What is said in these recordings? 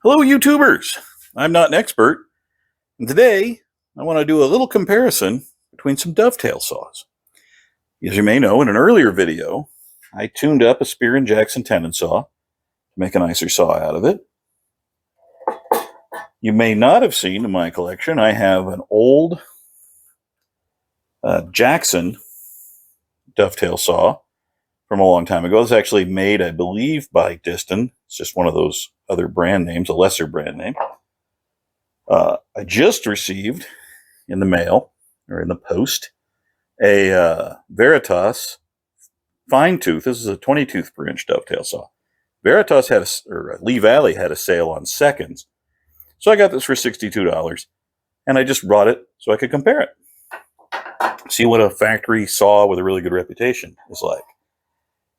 Hello, YouTubers! I'm not an expert, and today I want to do a little comparison between some dovetail saws. As you may know, in an earlier video, I tuned up a Spear and Jackson tenon saw to make a nicer saw out of it. You may not have seen in my collection, I have an old Jackson dovetail saw from a long time ago. It's actually made, I believe, by Diston. It's just one of those other brand names, a lesser brand name. I just received in the mail, or in the post, a Veritas fine tooth. This is a 20 tooth per inch dovetail saw. Veritas had or Lee Valley had a sale on seconds. So I got this for $62, and I just brought it so I could compare it. See what a factory saw with a really good reputation is like.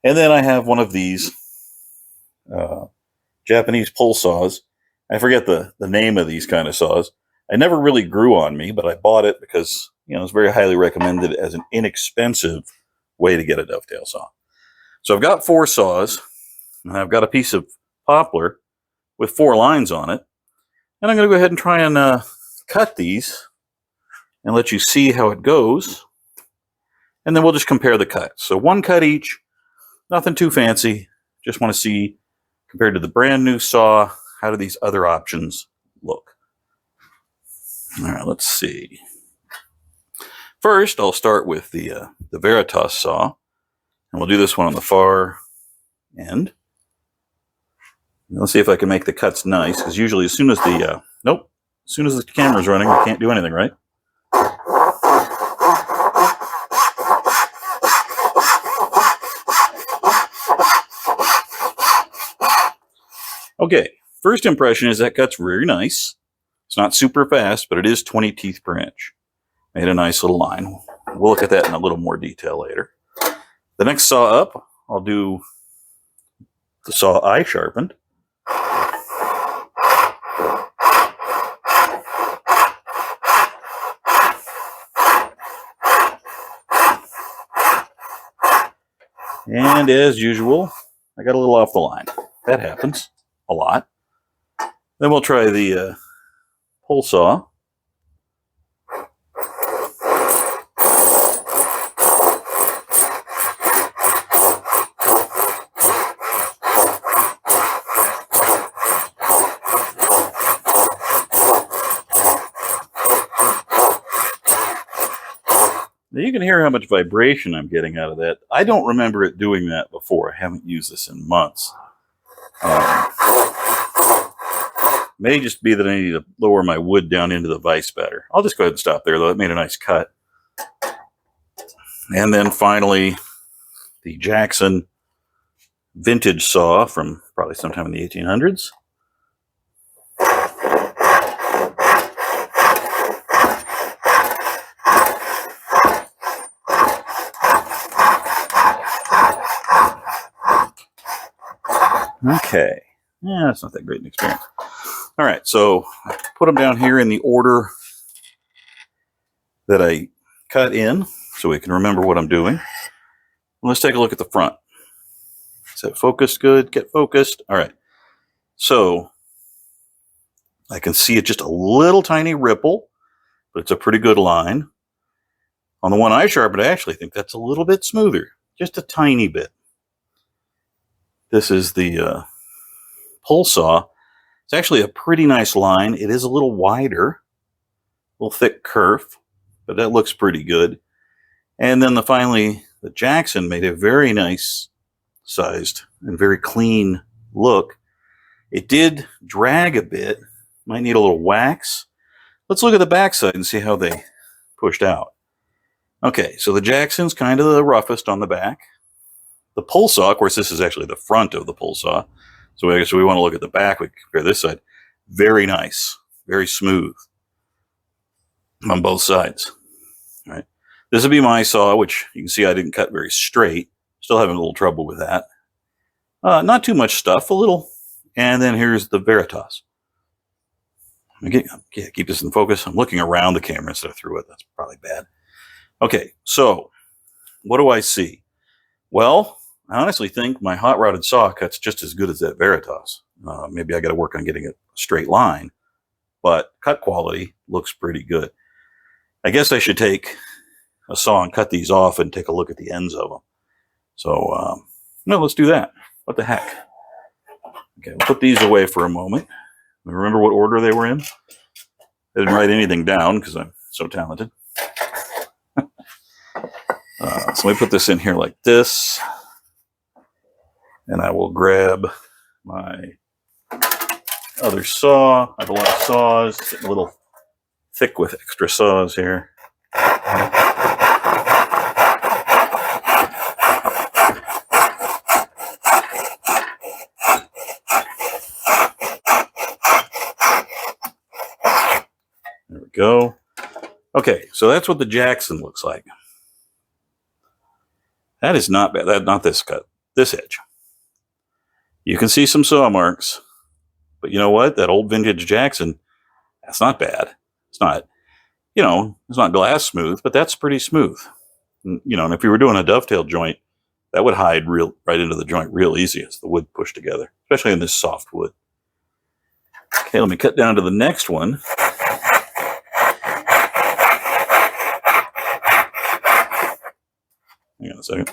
And then I have one of these Japanese pull saws. I forget the name of these kind of saws. I never really grew on me, but I bought it because, it's very highly recommended as an inexpensive way to get a dovetail saw. So I've got 4 saws, and I've got a piece of poplar with 4 lines on it. And I'm going to go ahead and try and cut these and let you see how it goes. And then we'll just compare the cuts. So 1 cut each, nothing too fancy. Just want to see, compared to the brand new saw, how do these other options look? All right, let's see. First, I'll start with the Veritas saw, and we'll do this one on the far end. Let's see if I can make the cuts nice, because usually as soon as the as soon as the camera's running, we can't do anything, right? Okay, first impression is that cut's very nice. It's not super fast, but it is 20 teeth per inch. Made a nice little line. We'll look at that in a little more detail later. The next saw up, I'll do the saw I sharpened. And as usual, I got a little off the line. That happens a lot. Then we'll try the pull saw. Now you can hear how much vibration I'm getting out of that. I don't remember it doing that before. I haven't used this in months. May just be that I need to lower my wood down into the vise better. I'll just go ahead and stop there, though. It made a nice cut. And then finally, the Jackson vintage saw from probably sometime in the 1800s. Okay. Yeah, that's not that great an experience. All right, so I put them down here in the order that I cut in so we can remember what I'm doing. Let's take a look at the front. Is that focused good? Get focused. All right. So I can see it just a little tiny ripple, but it's a pretty good line. On the one I sharpened, I actually think that's a little bit smoother, just a tiny bit. This is the pull saw. It's actually a pretty nice line. It is a little wider, a little thick kerf, but that looks pretty good. And then finally, the Jackson made a very nice sized and very clean look. It did drag a bit. Might need a little wax. Let's look at the backside and see how they pushed out. Okay, so the Jackson's kind of the roughest on the back. The pull saw, of course, this is actually the front of the pull saw. So I guess we want to look at the back. We can compare this side. Very nice, very smooth on both sides. All right. This would be my saw, which you can see I didn't cut very straight. Still having a little trouble with that. Not too much stuff, a little. And then here's the Veritas. Keep this in focus. I'm looking around the camera instead of through it. That's probably bad. Okay, so what do I see? Well, I honestly think my hot rodded saw cuts just as good as that Veritas. Maybe I got to work on getting a straight line, but cut quality looks pretty good. I guess I should take a saw and cut these off and take a look at the ends of them. So, no, let's do that. What the heck? Okay, we'll put these away for a moment. Remember what order they were in? I didn't write anything down because I'm so talented. So let me put this in here like this. And I will grab my other saw. I have a lot of saws. It's getting a little thick with extra saws here. There we go. Okay, so that's what the Jackson looks like. That is not bad. Not this cut. This edge. You can see some saw marks, but you know what? That old vintage Jackson, that's not bad. It's not, it's not glass smooth, but that's pretty smooth. And if you were doing a dovetail joint, that would hide right into the joint real easy as the wood pushed together, especially in this soft wood. Okay, let me cut down to the next one. Hang on a second.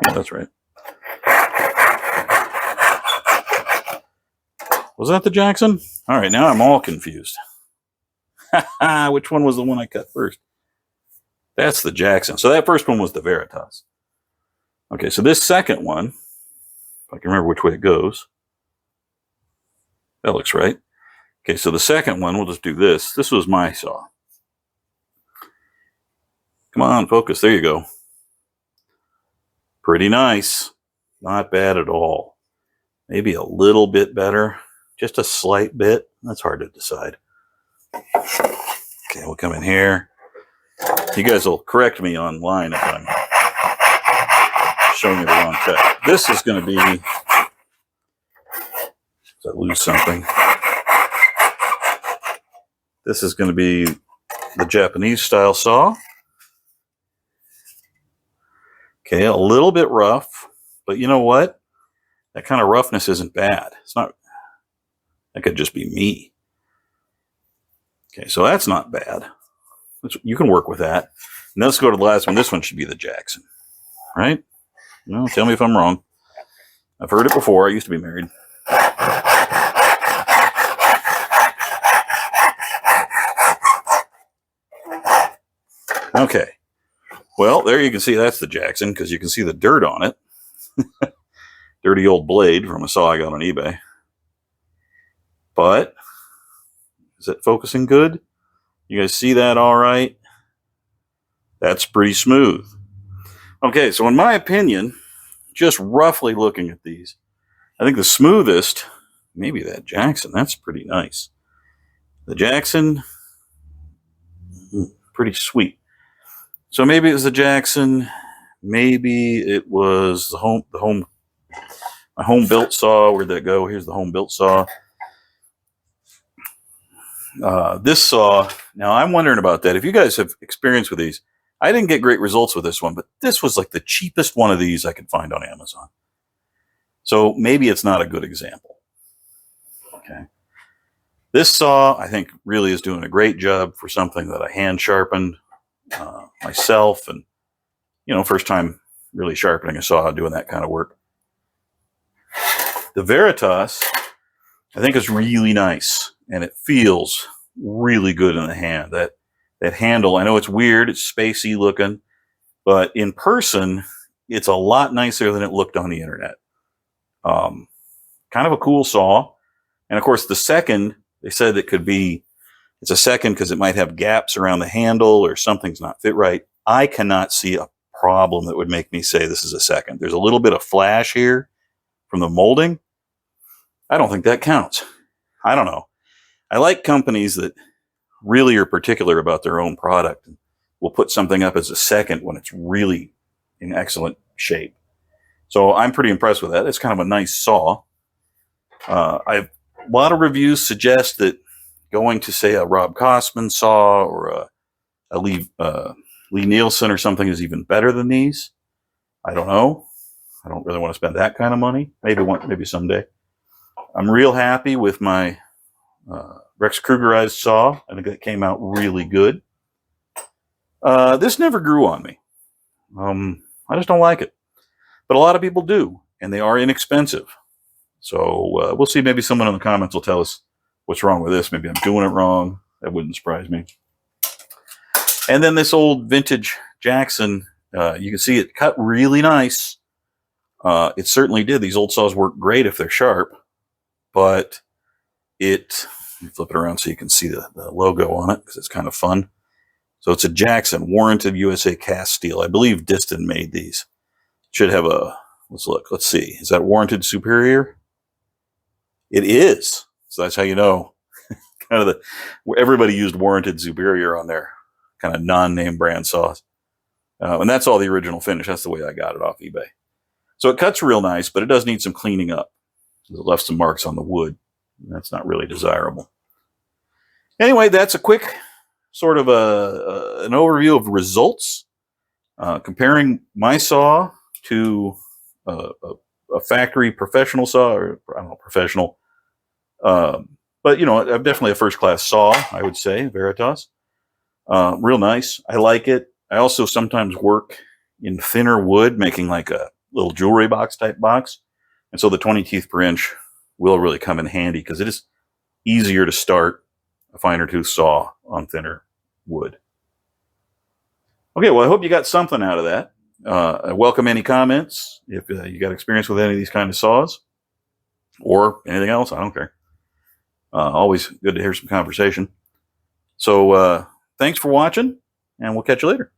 Yeah, that's right. Was that the Jackson? All right, now I'm all confused. Which one was the one I cut first? That's the Jackson. So that first one was the Veritas. Okay, so this second one, if I can remember which way it goes. That looks right. Okay, so the second one, we'll just do this. This was my saw. Come on, focus. There you go. Pretty nice. Not bad at all. Maybe a little bit better. Just a slight bit. That's hard to decide. Okay, we'll come in here. You guys will correct me online if I'm showing you the wrong cut. This is going to be... Did I lose something? This is going to be the Japanese style saw. Okay, a little bit rough, but you know what? That kind of roughness isn't bad. It's not, that could just be me. Okay, so that's not bad. You can work with that. And let's go to the last one. This one should be the Jackson, right? No, tell me if I'm wrong. I've heard it before. I used to be married. Okay. Well, there you can see that's the Jackson because you can see the dirt on it. Dirty old blade from a saw I got on eBay. But, is it focusing good? You guys see that all right? That's pretty smooth. Okay, so in my opinion, just roughly looking at these, I think the smoothest, maybe that Jackson. That's pretty nice. The Jackson, pretty sweet. So maybe it was the Jackson, maybe it was my home built saw. Where'd that go? Here's the home built saw. This saw, now I'm wondering about that. If you guys have experience with these, I didn't get great results with this one, but this was like the cheapest one of these I could find on Amazon. So maybe it's not a good example. Okay. This saw, I think, really is doing a great job for something that I hand sharpened myself, and first time really sharpening a saw, doing that kind of work. The Veritas, I think, is really nice, and it feels really good in the hand. That handle, I know it's weird, it's spacey looking, but in person, it's a lot nicer than it looked on the internet. Kind of a cool saw, and of course the second, they said it's a second because it might have gaps around the handle or something's not fit right. I cannot see a problem that would make me say this is a second. There's a little bit of flash here from the molding. I don't think that counts. I don't know. I like companies that really are particular about their own product and will put something up as a second when it's really in excellent shape. So I'm pretty impressed with that. It's kind of a nice saw. A lot of reviews suggest that going to, say, a Rob Kosman saw or a Lee Nielsen or something is even better than these. I don't know. I don't really want to spend that kind of money. Maybe someday. I'm real happy with my Rex Kruegerized saw. I think that came out really good. This never grew on me. I just don't like it. But a lot of people do, and they are inexpensive. So we'll see. Maybe someone in the comments will tell us what's wrong with this. Maybe I'm doing it wrong. That wouldn't surprise me. And then this old vintage Jackson, you can see it cut really nice. It certainly did. These old saws work great if they're sharp, but let me flip it around so you can see the logo on it, because it's kind of fun. So it's a Jackson, warranted USA cast steel. I believe Diston made these. Should have let's look. Let's see. Is that warranted superior? It is. So that's how you know. Kind of everybody used warranted superior on their kind of non-name brand saws. And that's all the original finish. That's the way I got it off eBay. So it cuts real nice, but it does need some cleaning up. It left some marks on the wood. That's not really desirable. Anyway, that's a quick sort of an overview of results. Comparing my saw to a factory professional saw, or I don't know, professional. But, you know, I'm definitely a first-class saw, I would say, Veritas. Real nice. I like it. I also sometimes work in thinner wood, making like a little jewelry box type box. And so the 20 teeth per inch will really come in handy, because it is easier to start a finer tooth saw on thinner wood. Okay, well, I hope you got something out of that. I welcome any comments if you got experience with any of these kind of saws or anything else. I don't care. Always good to hear some conversation. So thanks for watching, and we'll catch you later.